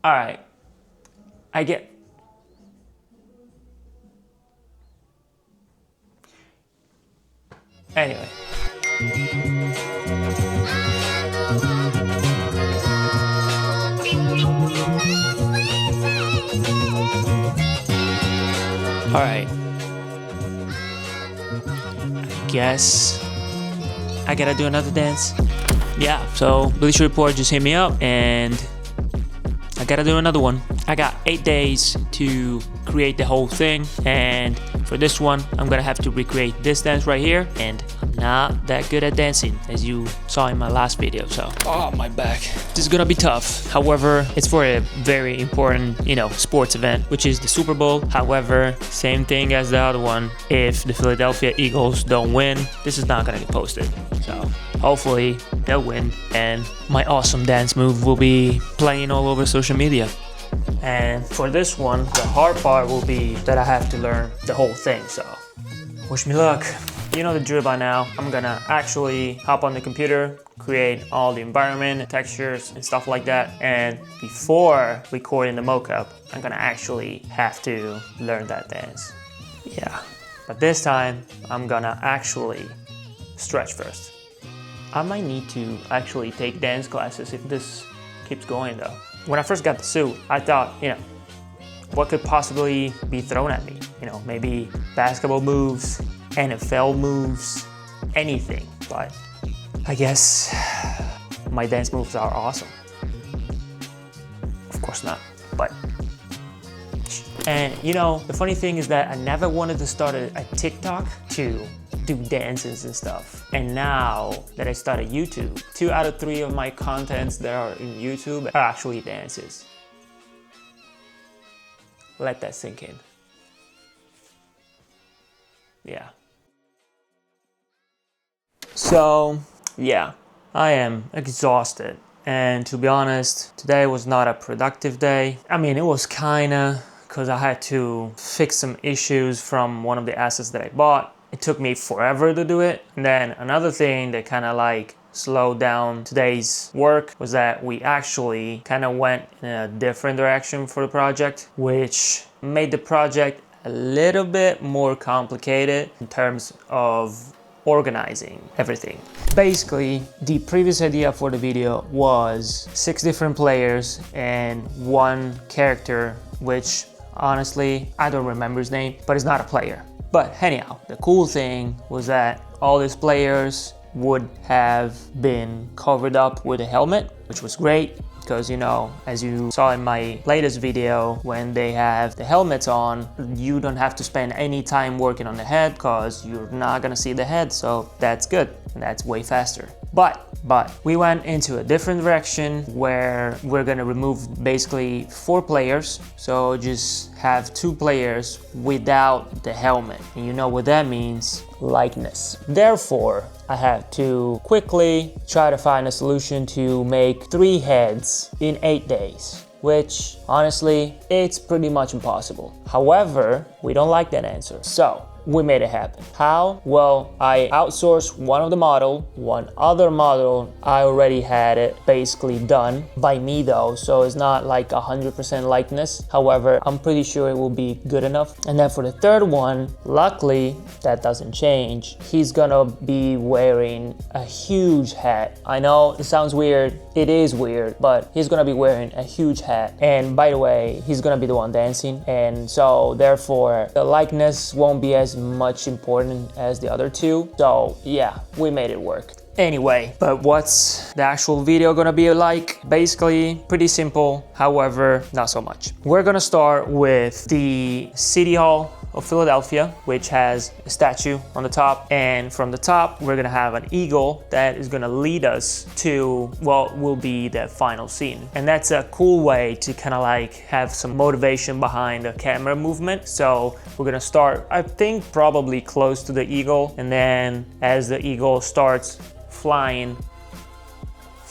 All right, I get. Anyway. All right. I guess I gotta do another dance. Yeah, so Bleacher Report just hit me up and I gotta do another one. I got 8 days to create the whole thing, and for this one I'm gonna have to recreate this dance right here, and I'm not that good at dancing as you saw in my last video, so my back. This is gonna be tough. However, it's for a very important, sports event, which is the Super Bowl. However, same thing as the other one, if the Philadelphia Eagles don't win, this is not gonna get posted. So hopefully they'll win and my awesome dance move will be playing all over social media. And for this one, the hard part will be that I have to learn the whole thing, so wish me luck. You know the drill by now. I'm gonna actually hop on the computer, create all the environment, textures, and stuff like that. And before recording the mocap, I'm gonna actually have to learn that dance. Yeah, but this time, I'm gonna actually stretch first. I might need to actually take dance classes if this keeps going though. When I first got the suit, I thought, what could possibly be thrown at me? Maybe basketball moves, NFL moves, anything. But I guess my dance moves are awesome. Of course not, but. And the funny thing is that I never wanted to start a TikTok to do dances and stuff. And now that I started YouTube, 2 out of 3 of my contents that are in YouTube are actually dances. Let that sink in. Yeah. So, yeah, I am exhausted. And to be honest, today was not a productive day. I mean, it was kinda, because I had to fix some issues from one of the assets that I bought. It took me forever to do it. And then another thing that kind of slowed down today's work was that we actually kind of went in a different direction for the project, which made the project a little bit more complicated in terms of organizing everything. Basically, the previous idea for the video was 6 different players and 1 character, which honestly, I don't remember his name, but he's not a player. But anyhow, the cool thing was that all these players would have been covered up with a helmet, which was great because, as you saw in my latest video, when they have the helmets on, you don't have to spend any time working on the head because you're not gonna see the head, so that's good and that's way faster. But we went into a different direction where we're gonna remove basically 4 players. So just have 2 players without the helmet. And you know what that means? Likeness. Therefore, I had to quickly try to find a solution to make 3 heads in 8 days, which honestly, it's pretty much impossible. However, we don't like that answer. So we made it happen. How? Well, I outsourced one of the model. One other model, I already had it basically done by me though, so it's not like 100% likeness. However, I'm pretty sure it will be good enough. And then for the third one, luckily, that doesn't change. He's gonna be wearing a huge hat. I know it sounds weird. It is weird, but he's gonna be wearing a huge hat. And by the way, he's gonna be the one dancing. And so therefore, the likeness won't be as much important as the other 2. So yeah, we made it work. Anyway, but what's the actual video gonna be like? Basically, pretty simple, however, not so much. We're gonna start with the City Hall of Philadelphia, which has a statue on the top, and from the top we're gonna have an eagle that is gonna lead us to what will be the final scene. And that's a cool way to kind of have some motivation behind the camera movement. So we're gonna start, I think, probably close to the eagle, and then as the eagle starts flying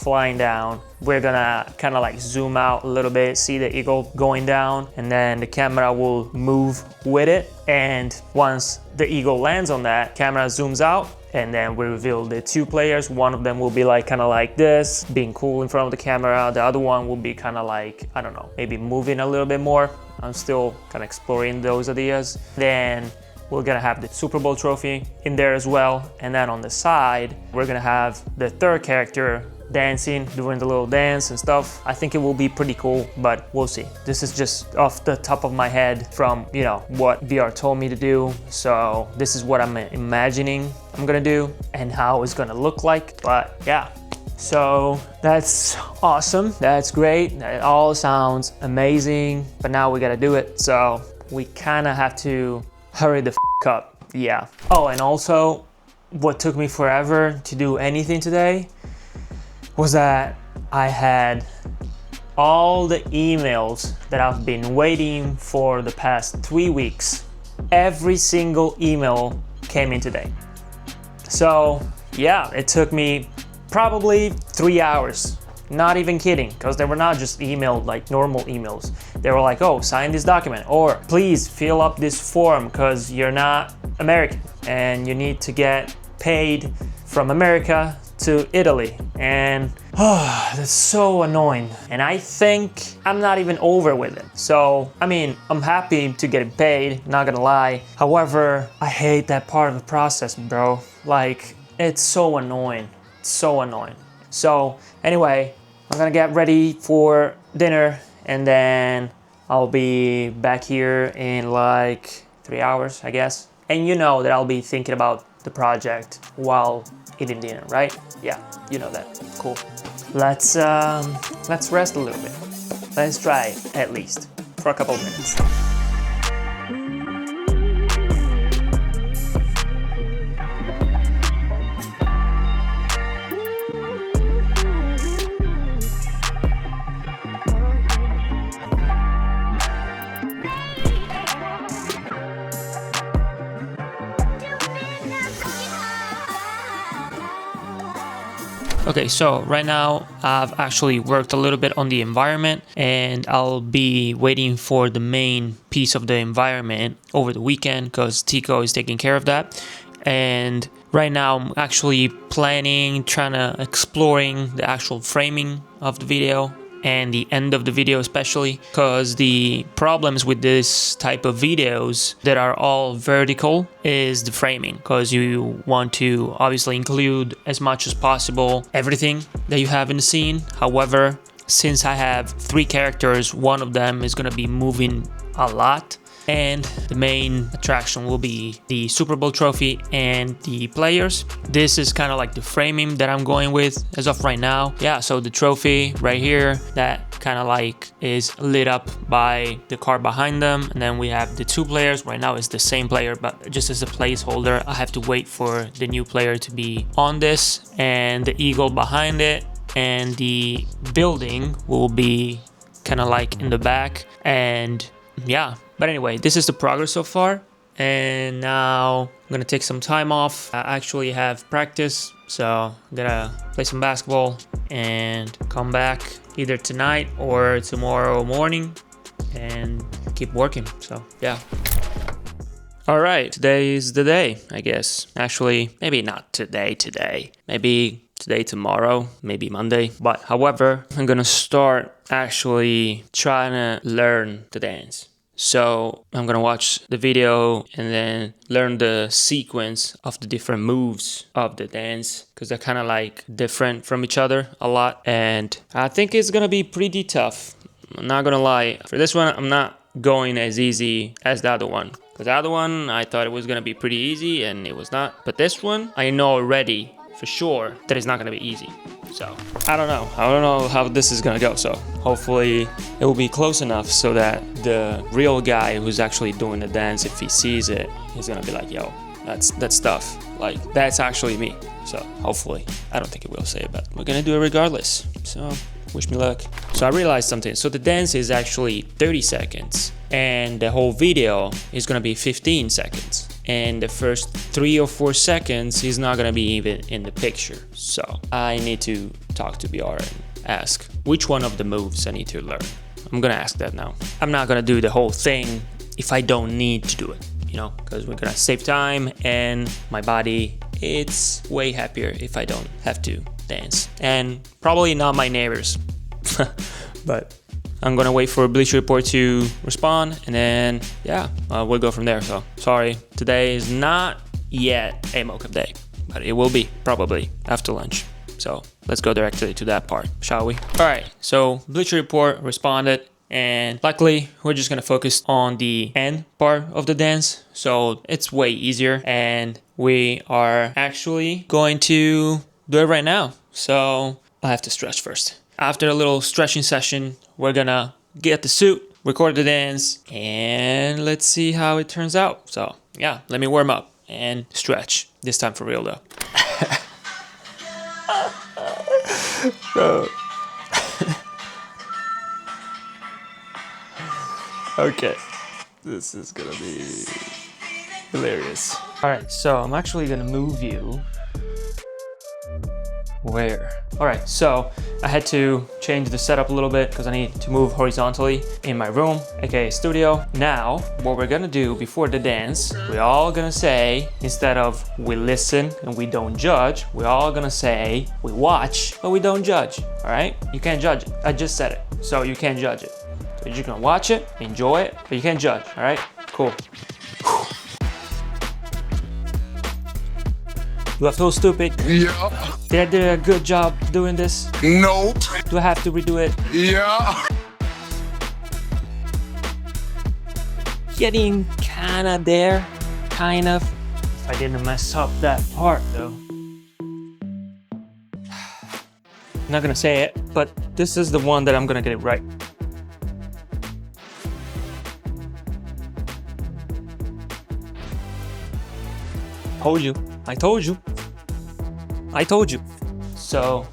flying down. We're gonna kind of like zoom out a little bit, see the eagle going down, and then the camera will move with it. And once the eagle lands on that, camera zooms out, and then we reveal the two players. One of them will be like kind of like this, being cool in front of the camera. The other one will be kind of like, I don't know, maybe moving a little bit more. I'm still kind of exploring those ideas. Then we're gonna have the Super Bowl trophy in there as well. And then on the side, we're gonna have the third character dancing, doing the little dance and stuff. I think it will be pretty cool, but we'll see. This is just off the top of my head from, you know, what VR told me to do. So this is what I'm imagining I'm gonna do and how it's gonna look like. But yeah, so that's awesome. That's great. That all sounds amazing, but now we gotta do it. So we kind of have to hurry the up. Yeah. Oh, and also what took me forever to do anything today was that I had all the emails that I've been waiting for the past 3 weeks. Every single email came in today. So yeah, it took me probably 3 hours. Not even kidding, because they were not just emailed like normal emails. They were like, oh, sign this document, or please fill up this form because you're not American and you need to get paid from America to Italy. And that's so annoying. And I think I'm not even over with it. So, I mean, I'm happy to get paid, not gonna lie. However, I hate that part of the process, bro. Like, it's so annoying. It's so annoying. So, anyway, I'm gonna get ready for dinner and then I'll be back here in like 3 hours, I guess. And you know that I'll be thinking about the project while eating dinner, right? Yeah, you know that. Cool. Let's rest a little bit. Let's try at least for a couple of minutes. Okay, so right now I've actually worked a little bit on the environment and I'll be waiting for the main piece of the environment over the weekend because Tico is taking care of that. And right now I'm actually planning, exploring the actual framing of the video and the end of the video especially, because the problems with this type of videos that are all vertical is the framing, because you want to obviously include as much as possible everything that you have in the scene. However, since I have 3 characters, one of them is going to be moving a lot, and the main attraction will be the Super Bowl trophy and the players. This is kind of like the framing that I'm going with as of right now. Yeah, so the trophy right here, that kind of like is lit up by the car behind them. And then we have the 2 players. Right now it's the same player, but just as a placeholder, I have to wait for the new player to be on this. And the eagle behind it and the building will be kind of like in the back. And yeah. But anyway, this is the progress so far, and now I'm gonna take some time off. I actually have practice, so I'm gonna play some basketball and come back either tonight or tomorrow morning and keep working. So yeah. All right, today is the day, I guess. Actually, maybe not today. Maybe today, tomorrow, maybe Monday. But however, I'm gonna start actually trying to learn the dance. So I'm gonna watch the video and then learn the sequence of the different moves of the dance, because they're kind of like different from each other a lot. And I think it's gonna be pretty tough. I'm not gonna lie. For this one, I'm not going as easy as the other one. Because the other one, I thought it was gonna be pretty easy and it was not. But this one, I know already for sure that it's not gonna be easy. So I don't know how this is gonna go. So hopefully it will be close enough so that the real guy who's actually doing the dance, if he sees it, he's gonna be like, yo, that's tough. Like, that's actually me. So hopefully, I don't think it will say it, but we're gonna do it regardless. So wish me luck. So I realized something. So the dance is actually 30 seconds and the whole video is gonna be 15 seconds. and the first 3 or 4 seconds he's not gonna be even in the picture. So I need to talk to BR and ask which one of the moves I need to learn. I'm gonna ask that now. I'm not gonna do the whole thing if I don't need to do it, you know, because we're gonna save time, and my body, it's way happier if I don't have to dance. And probably not my neighbors. But I'm gonna wait for Bleacher Report to respond, and then yeah, we'll go from there. So sorry, today is not yet a Mocap day, but it will be probably after lunch. So let's go directly to that part, shall we? All right, so Bleacher Report responded, and luckily we're just gonna focus on the end part of the dance, so it's way easier, and we are actually going to do it right now. So I have to stretch first. After a little stretching session, we're gonna get the suit, record the dance, and let's see how it turns out. So yeah, let me warm up and stretch. This time for real though. Bro. Okay, this is gonna be hilarious. All right, so I'm actually gonna move you. Where? All right, so I had to change the setup a little bit because I need to move horizontally in my room, aka studio. Now, what we're gonna do before the dance, we're all gonna say, instead of we listen and we don't judge, we're all gonna say we watch but we don't judge. All right? You can't judge it. I just said it, so you can't judge it. So you're just gonna watch it, enjoy it, but you can't judge. All right? Cool. Do I feel stupid? Yeah. Did I do a good job doing this? Nope. Do I have to redo it? Yeah. Getting kinda there, kind of. If I didn't mess up that part though. I'm not gonna say it, but this is the one that I'm gonna get it right. Told you. I told you. I told you. So,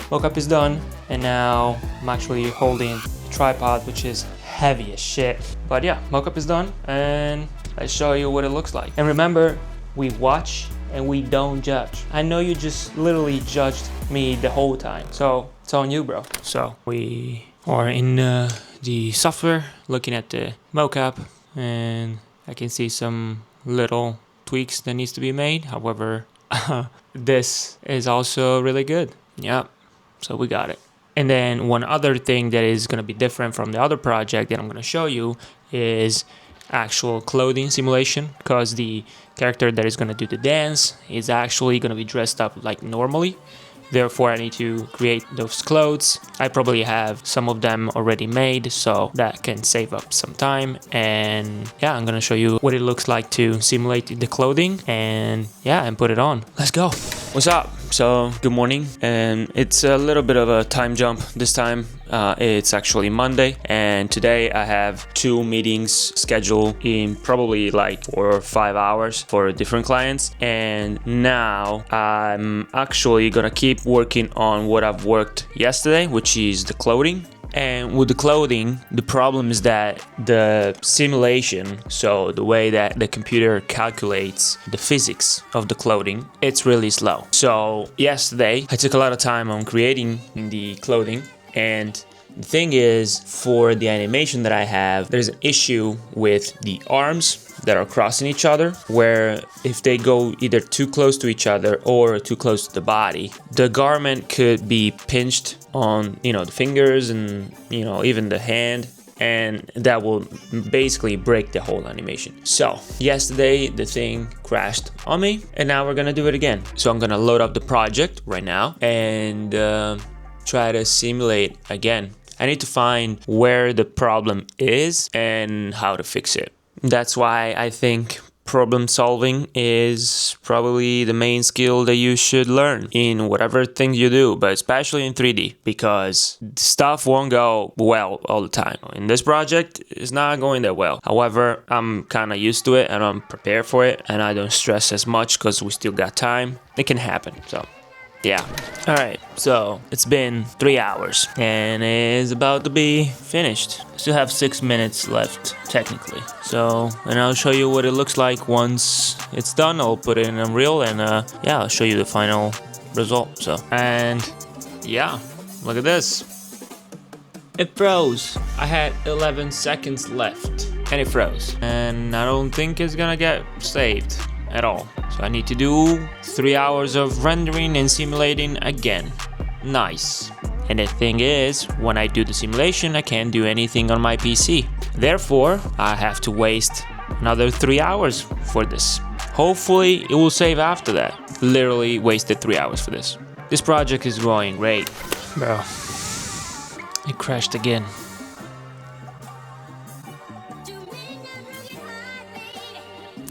Mocap is done, and now I'm actually holding the tripod, which is heavy as shit. But yeah, Mocap is done, and I show you what it looks like. And remember, we watch and we don't judge. I know you just literally judged me the whole time, so it's on you, bro. So we are in the software, looking at the Mocap, and I can see some little tweaks that needs to be made. However, this is also really good. Yeah, so we got it. And then one other thing that is going to be different from the other project that I'm going to show you is actual clothing simulation, because the character that is going to do the dance is actually going to be dressed up like normally. Therefore, I need to create those clothes. I probably have some of them already made, so that can save up some time. And yeah, I'm gonna show you what it looks like to simulate the clothing, and yeah, and put it on. Let's go. What's up? So good morning, and it's a little bit of a time jump this time. It's actually Monday, and today I have 2 meetings scheduled in probably like 4 or 5 hours for different clients. And now I'm actually gonna keep working on what I've worked yesterday, which is the clothing. And with the clothing, the problem is that the simulation, so the way that the computer calculates the physics of the clothing, it's really slow. So yesterday, I took a lot of time on creating the clothing, and the thing is, for the animation that I have, there's an issue with the arms that are crossing each other, where if they go either too close to each other or too close to the body, the garment could be pinched on, the fingers and, even the hand, and that will basically break the whole animation. So yesterday the thing crashed on me, and now we're gonna do it again. So I'm gonna load up the project right now and try to simulate again. I need to find where the problem is and how to fix it. That's why I think problem solving is probably the main skill that you should learn in whatever thing you do, but especially in 3D, because stuff won't go well all the time. In this project, it's not going that well. However, I'm kind of used to it and I'm prepared for it, and I don't stress as much because we still got time. It can happen. So yeah. Alright, so it's been 3 hours and it's about to be finished. Still have 6 minutes left technically. So, and I'll show you what it looks like once it's done. I'll put it in Unreal and yeah, I'll show you the final result. So, and yeah, look at this. It froze. I had 11 seconds left and it froze. And I don't think it's gonna get saved at all. So I need to do 3 hours of rendering and simulating again. Nice. And the thing is, when I do the simulation, I can't do anything on my PC. Therefore, I have to waste another 3 hours for this. Hopefully, it will save after that. Literally wasted 3 hours for this. This project is going great. Bro, it crashed again.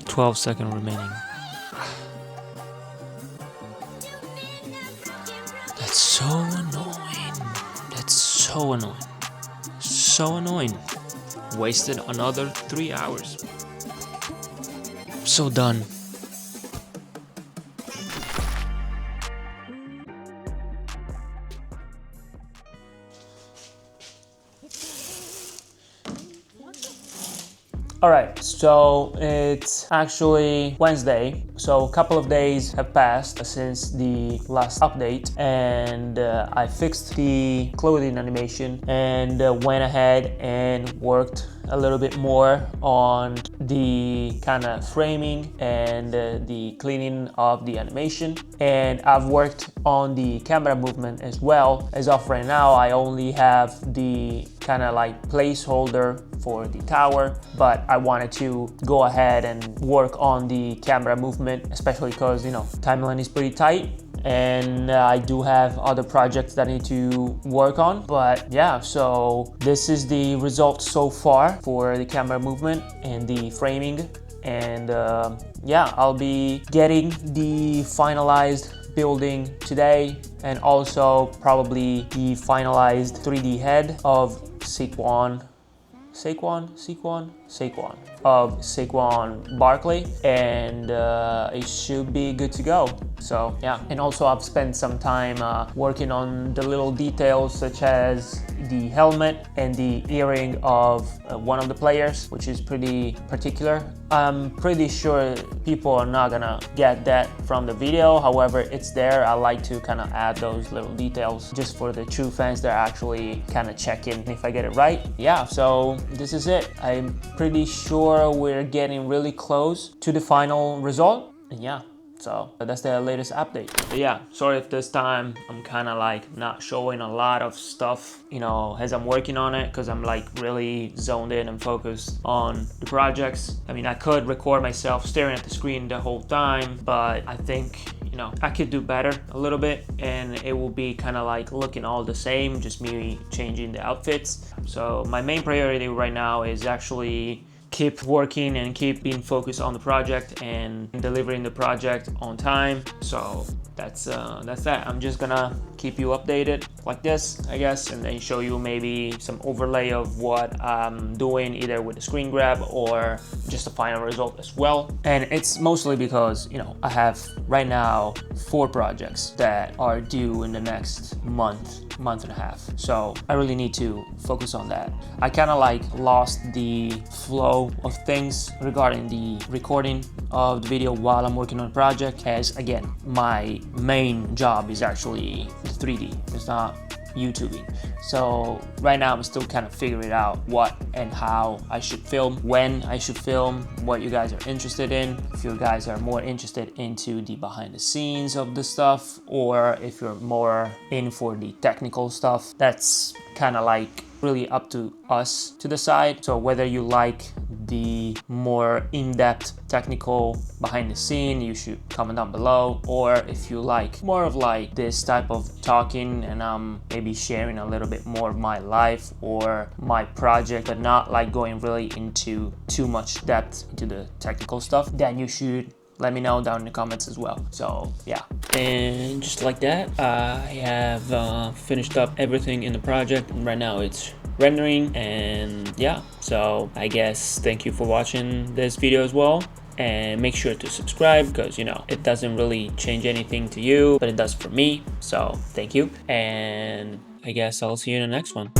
"12 seconds remaining." That's so annoying. That's so annoying. So annoying. Wasted another 3 hours. So done. Alright, so it's actually Wednesday, so a couple of days have passed since the last update, and I fixed the clothing animation and went ahead and worked a little bit more on the kind of framing and the cleaning of the animation, and I've worked on the camera movement as well. As of right now, I only have the kind of like placeholder for the tower, but I wanted to go ahead and work on the camera movement, especially because, you know, timeline is pretty tight and I do have other projects that I need to work on. But yeah, so this is the result so far for the camera movement and the framing, and yeah, I'll be getting the finalized building today, and also probably the finalized 3D head of Saquon of Saquon Barkley, and it should be good to go. So yeah, and also I've spent some time working on the little details such as the helmet and the earring of one of the players, which is pretty particular. I'm pretty sure people are not gonna get that from the video, however it's there. I like to kind of add those little details just for the true fans that are actually kind of checking if I get it right. Yeah, so this is it. I'm pretty sure we're getting really close to the final result, and yeah, so that's the latest update. But yeah, sorry if this time I'm kind of like not showing a lot of stuff, you know, as I'm working on it, because I'm like really zoned in and focused on the projects. I mean, I could record myself staring at the screen the whole time, but I think, you know, I could do better a little bit, and it will be kind of like looking all the same, just me changing the outfits. So my main priority right now is actually keep working and keep being focused on the project and delivering the project on time. So that's that. I'm just gonna keep you updated like this, I guess, and then show you maybe some overlay of what I'm doing, either with the screen grab or just the final result as well. And it's mostly because, you know, I have right now 4 projects that are due in the next month and a half, so I really need to focus on that. I kind of like lost the flow of things regarding the recording of the video while I'm working on a project, as again, my main job is actually the 3D, it's not YouTubing. So right now I'm still kind of figuring out what and how I should film, when I should film, what you guys are interested in. If you guys are more interested into the behind the scenes of the stuff, or if you're more in for the technical stuff, that's kind of like really up to us to decide. So whether you like the more in-depth technical behind the scene, you should comment down below, or if you like more of like this type of talking and maybe sharing a little bit more of my life or my project, but not like going really into too much depth into the technical stuff, then you should let me know down in the comments as well. So yeah, and just like that, I have finished up everything in the project, and right now it's rendering. And yeah, so I guess thank you for watching this video as well, and make sure to subscribe, because you know, it doesn't really change anything to you, but it does for me. So thank you, and I guess I'll see you in the next one.